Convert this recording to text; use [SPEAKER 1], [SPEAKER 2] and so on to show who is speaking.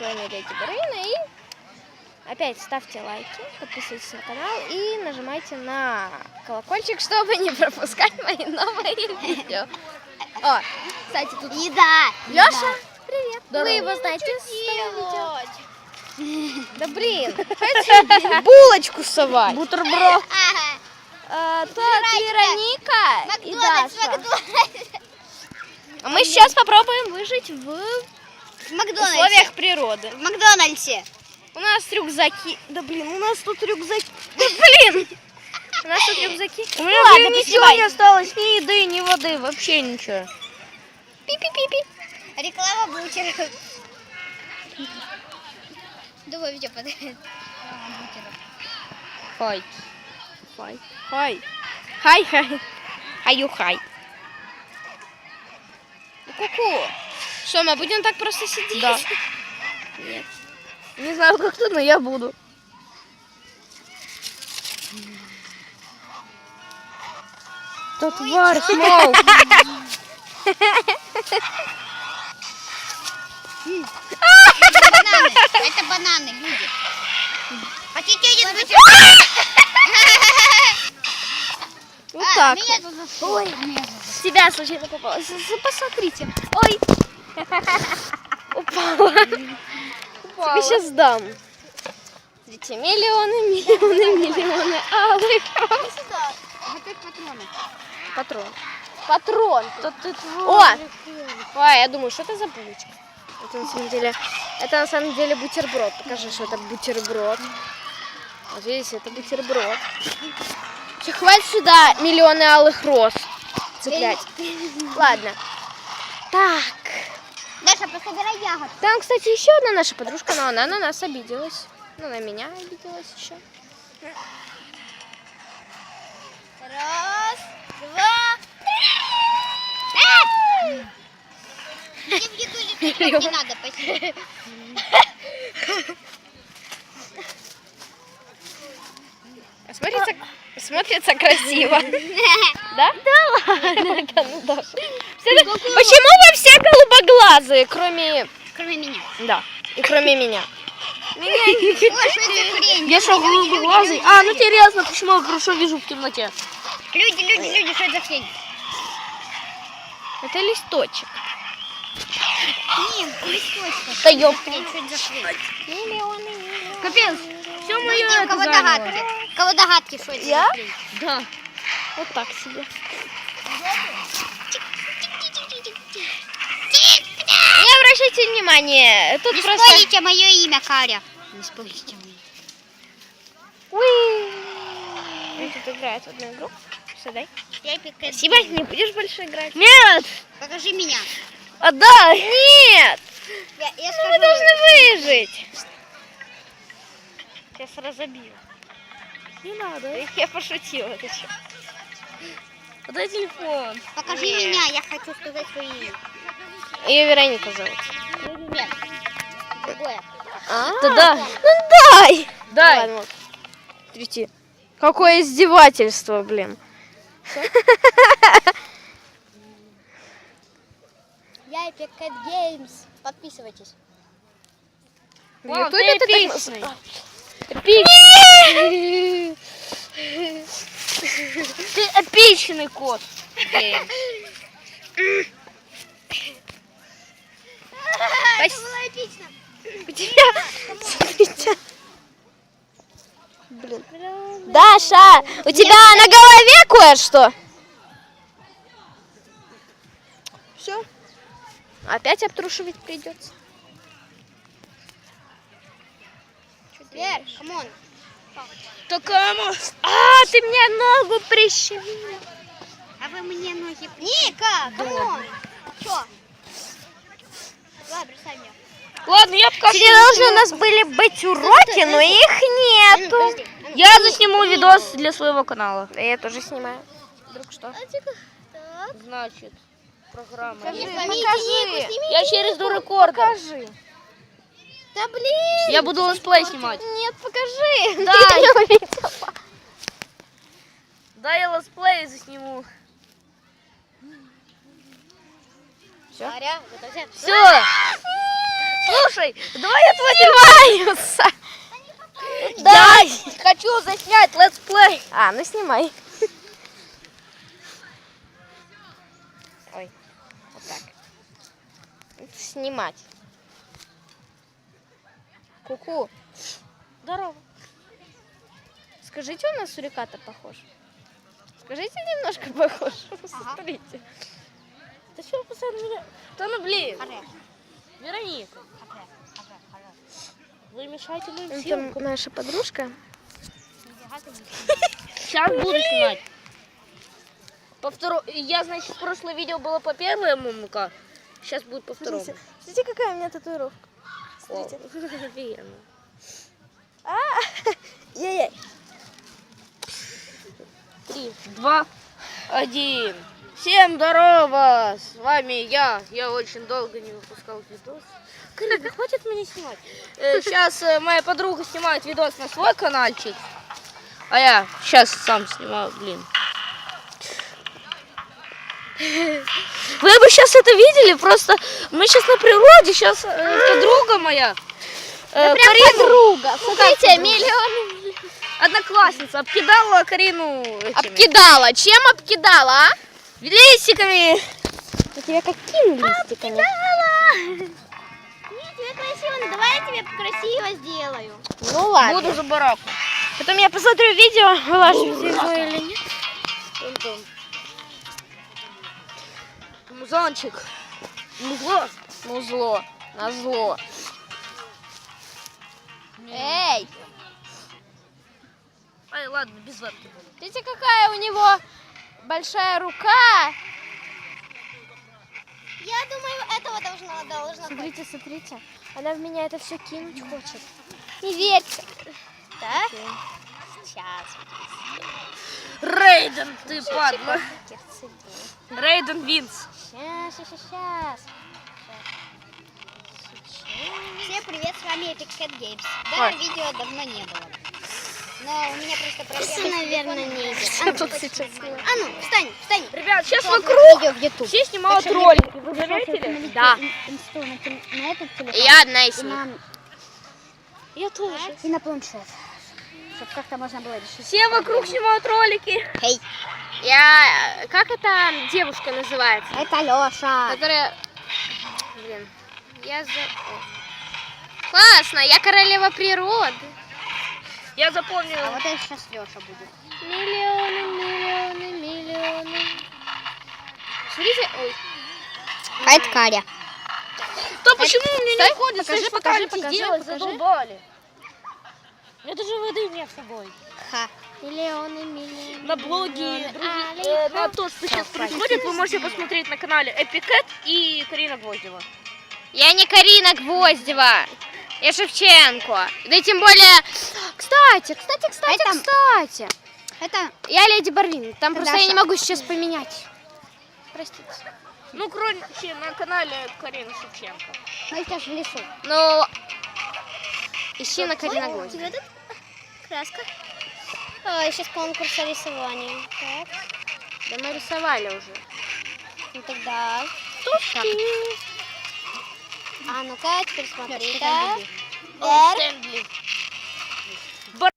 [SPEAKER 1] с вами Леди Барына. И опять ставьте лайки, подписывайтесь на канал и нажимайте на колокольчик, чтобы не пропускать мои новые видео. О, кстати, тут
[SPEAKER 2] еда.
[SPEAKER 1] Лёша, привет.
[SPEAKER 2] Здорово.
[SPEAKER 1] Вы его знаете с того видео? Да блин,
[SPEAKER 3] Булочку совать.
[SPEAKER 1] бутерброд. Тут Вероника и Даша. А мы сейчас попробуем выжить в
[SPEAKER 2] В Макдональдсе.
[SPEAKER 1] условиях природы.
[SPEAKER 2] В Макдональдсе.
[SPEAKER 1] У нас рюкзаки. Да блин, у нас тут рюкзаки. Да блин! У нас тут рюкзаки.
[SPEAKER 3] У меня,
[SPEAKER 1] Ладно,
[SPEAKER 3] блин, ничего
[SPEAKER 1] поснимай.
[SPEAKER 3] не осталось, ни еды, ни воды, вообще ничего.
[SPEAKER 1] Пи-пи-пи-пи.
[SPEAKER 2] Реклама бутеров. Думаю, видео подает.
[SPEAKER 3] Хай.
[SPEAKER 1] Хай. Хай. Хай, хай. Хаю, хай. Ку-ку. Что, мы будем так просто сидеть?
[SPEAKER 3] Да.
[SPEAKER 1] Нет.
[SPEAKER 3] Не знаю, как ты, но я буду. Тут тварь, смол.
[SPEAKER 2] Это бананы, люди. Хотите один бутерброд?
[SPEAKER 1] Вот так.
[SPEAKER 2] Меня тут Ой,
[SPEAKER 1] Тебя случайно попалось. Посмотрите. Ой. Упала. Тебе сейчас дам. Смотрите, миллионы алых роз.
[SPEAKER 2] сюда. Готовь патроны.
[SPEAKER 1] Патрон. Патрон.
[SPEAKER 3] Тут ты
[SPEAKER 1] О! Ой, я думаю, что это за булочка? Это на самом деле бутерброд. Покажи, что это бутерброд. Вот видите, это бутерброд. Все, хватит сюда миллионы алых роз цеплять. Ладно. Так.
[SPEAKER 2] Даша, пособирай ягод.
[SPEAKER 1] Там, кстати, еще одна наша подружка, но она на нас обиделась. Ну, на меня обиделась еще.
[SPEAKER 2] Раз, два, три. Мне в еду летать не надо, спасибо.
[SPEAKER 1] Смотрится красиво. Да? Да ладно. Ну, Даша. Почему вы все голубоглазые, кроме...
[SPEAKER 2] Кроме меня.
[SPEAKER 1] Да, и кроме меня?
[SPEAKER 2] Ой, что это хрень?
[SPEAKER 3] Я что, голубоглазый? А, ну интересно, почему я хорошо вижу в темноте?
[SPEAKER 2] Люди, что это хрень?
[SPEAKER 1] Это листочек.
[SPEAKER 2] Нет, листочка.
[SPEAKER 1] Да ёп.
[SPEAKER 2] Хрень, что это за хрень?
[SPEAKER 1] Миллионы.
[SPEAKER 3] Капец, все
[SPEAKER 2] Ну,
[SPEAKER 3] мое
[SPEAKER 2] иди, у кого догадки? У кого догадки, что это
[SPEAKER 1] Я?
[SPEAKER 2] за хрень?
[SPEAKER 3] Да.
[SPEAKER 1] Вот так себе. Не обращайте внимания. Тут
[SPEAKER 2] Не
[SPEAKER 1] просто...
[SPEAKER 2] спойлите мое имя, Каря. Не спойлите мое.
[SPEAKER 1] Уи. Он тут играет в одну игру. Все, дай.
[SPEAKER 2] Я пикаю.
[SPEAKER 1] Спасибо, не будешь больше играть.
[SPEAKER 3] Нет!
[SPEAKER 2] Покажи меня.
[SPEAKER 3] Отдай!
[SPEAKER 1] Нет!
[SPEAKER 2] Я
[SPEAKER 1] Мы
[SPEAKER 2] скажу.
[SPEAKER 1] должны выжить. Сейчас разобью.
[SPEAKER 3] Не надо.
[SPEAKER 1] Я пошутила. Ты что?
[SPEAKER 3] Отдай телефон.
[SPEAKER 2] Покажи меня, я хочу сказать свое имя.
[SPEAKER 1] Ее Вероника зовут.
[SPEAKER 2] Нет. Другое.
[SPEAKER 3] Да-да.
[SPEAKER 1] Ну дай!
[SPEAKER 3] Дай.
[SPEAKER 1] Ладно, вот. Смотрите. Какое издевательство, блин.
[SPEAKER 2] Я Epic Cat Games. Подписывайтесь.
[SPEAKER 1] В
[SPEAKER 3] Вау,
[SPEAKER 1] Ютубе
[SPEAKER 3] ты
[SPEAKER 1] ты так-
[SPEAKER 3] эпичный. Ты эпичный кот.
[SPEAKER 1] Спасибо.
[SPEAKER 2] Было эпично.
[SPEAKER 1] У тебя... Смотрите. Блин. Даша, у тебя на голове кое-что? Все. Опять обтрушивать придется.
[SPEAKER 2] Вер, камон.
[SPEAKER 3] Такая
[SPEAKER 1] А, ты мне ногу прищемила.
[SPEAKER 2] А вы мне ноги... Ника, камон. Чё? Давай, бросай меня.
[SPEAKER 3] Ладно, я покажу.
[SPEAKER 1] Сегодня должны у нас были быть уроки, но их нету.
[SPEAKER 2] Подожди.
[SPEAKER 3] Я засниму видос для своего канала.
[SPEAKER 1] Да я тоже снимаю. Вдруг что?
[SPEAKER 3] Значит, программа.
[SPEAKER 1] Покажи,
[SPEAKER 2] Сними
[SPEAKER 1] покажи.
[SPEAKER 2] Нику, сними
[SPEAKER 3] Я через рекордер.
[SPEAKER 1] Покажи.
[SPEAKER 2] Да блин.
[SPEAKER 3] Я буду летсплей снимать.
[SPEAKER 1] Нет, покажи.
[SPEAKER 3] Да.
[SPEAKER 1] Я не увидела.
[SPEAKER 3] Да, я летсплей засниму.
[SPEAKER 2] Варя, готовься.
[SPEAKER 3] Все. Слушай, давай я твой
[SPEAKER 1] Снимаются.
[SPEAKER 3] Дай! Хочу заснять летсплей.
[SPEAKER 1] А, ну снимай. Ой, вот так. Это снимать. Ку-ку.
[SPEAKER 3] Здорово.
[SPEAKER 1] Скажите, у нас суриката похож? Скажите, немножко похож. Смотрите.
[SPEAKER 3] Ты что постоянно меня... Да ну блин.
[SPEAKER 2] Харе.
[SPEAKER 3] Вероника. Вы мешаете моим
[SPEAKER 1] Это
[SPEAKER 3] съемкам.
[SPEAKER 1] наша подружка.
[SPEAKER 3] Сейчас буду снимать. По второму... Я, значит, прошлое видео было по первому МК. Сейчас будет по второму.
[SPEAKER 1] Смотрите, какая у меня татуировка.
[SPEAKER 3] Смотрите. Офигенно.
[SPEAKER 1] Ей-ей.
[SPEAKER 3] 3, 2, 1. Всем здорово! С вами я. Я очень долго не выпускал видос. Карина, хватит меня снимать. Сейчас моя подруга снимает видос на свой каналчик. А я сейчас сам снимаю, блин. Вы бы сейчас это видели, просто мы сейчас на природе, сейчас подруга моя. Карину,
[SPEAKER 1] Подруга. Смотрите, миллион.
[SPEAKER 3] одноклассница, обкидала Карину этими
[SPEAKER 1] Обкидала. Чем обкидала, а?
[SPEAKER 3] листиками.
[SPEAKER 1] У тебя какими листиками?
[SPEAKER 2] Нет, тебе красиво, ну давай я тебе красиво сделаю.
[SPEAKER 1] Ну ладно.
[SPEAKER 3] Буду за бараку.
[SPEAKER 1] Потом я посмотрю видео, выложу его или нет.
[SPEAKER 3] Музончик. Музло.
[SPEAKER 1] Музло. Назло. Эй,
[SPEAKER 3] Ай, ладно, без вебки буду.
[SPEAKER 1] видите, какая у него большая рука?
[SPEAKER 2] Я думаю, этого должно хватить.
[SPEAKER 1] Смотрите, смотрите. Она в меня это все кинуть хочет. Не верьте.
[SPEAKER 2] Да? Сейчас.
[SPEAKER 3] Рейден, ты падла. Рейден Винс.
[SPEAKER 1] Сейчас.
[SPEAKER 2] Всем привет, с вами Epic Cat Games. Да,
[SPEAKER 3] Ой.
[SPEAKER 2] видео давно не было. Но у меня просто проблема. Наверное, не идет.
[SPEAKER 1] Что тут сейчас?
[SPEAKER 2] А ну, встань.
[SPEAKER 3] Ребят, сейчас
[SPEAKER 2] Вокруг.
[SPEAKER 3] вокруг
[SPEAKER 2] Видео в YouTube.
[SPEAKER 3] все снимают ролики. Вы заметили?
[SPEAKER 1] Да.
[SPEAKER 2] На этот телефон.
[SPEAKER 1] Я одна из них.
[SPEAKER 3] Я тоже.
[SPEAKER 2] И на планшет. Чтобы как-то можно было решить.
[SPEAKER 3] Все вокруг снимают ролики.
[SPEAKER 2] Эй,
[SPEAKER 1] Я... Как эта девушка называется?
[SPEAKER 2] это Леша.
[SPEAKER 1] Которая... Блин. Я за... О. Классно, я королева природы.
[SPEAKER 3] Я запомнил.
[SPEAKER 2] А вот это сейчас Леша будет.
[SPEAKER 1] Миллионы. Смотрите, ой.
[SPEAKER 2] А это Каря.
[SPEAKER 3] Да почему мне не
[SPEAKER 1] Стой,
[SPEAKER 3] уходит?
[SPEAKER 1] покажи, покажи,
[SPEAKER 3] делать,
[SPEAKER 1] покажи.
[SPEAKER 3] задолбали. У меня даже воды нет с собой.
[SPEAKER 2] Ха.
[SPEAKER 1] Миллионы.
[SPEAKER 3] На блоге,
[SPEAKER 1] Али.
[SPEAKER 3] на то, что сейчас происходит, вы можете посмотреть на канале Epic Cat и Карина Гвоздева.
[SPEAKER 1] Я не Карина Гвоздева. Я Шевченко. Да и тем более... Кстати.
[SPEAKER 2] Это
[SPEAKER 1] Я Леди Барвин. Там
[SPEAKER 2] Это
[SPEAKER 1] просто я
[SPEAKER 2] Даша.
[SPEAKER 1] не могу сейчас поменять. Простите.
[SPEAKER 3] Ну, кроме на канале Карина Шевченко.
[SPEAKER 2] мы сейчас в лесу.
[SPEAKER 1] Но... Ищи на Карина Гвоздева.
[SPEAKER 2] Тебе тут краска? Сейчас конкурс рисования. Так,
[SPEAKER 1] Да мы рисовали уже.
[SPEAKER 2] ну тогда. А ну-ка, теперь смотри,
[SPEAKER 3] О,
[SPEAKER 2] да.
[SPEAKER 3] Стэнли.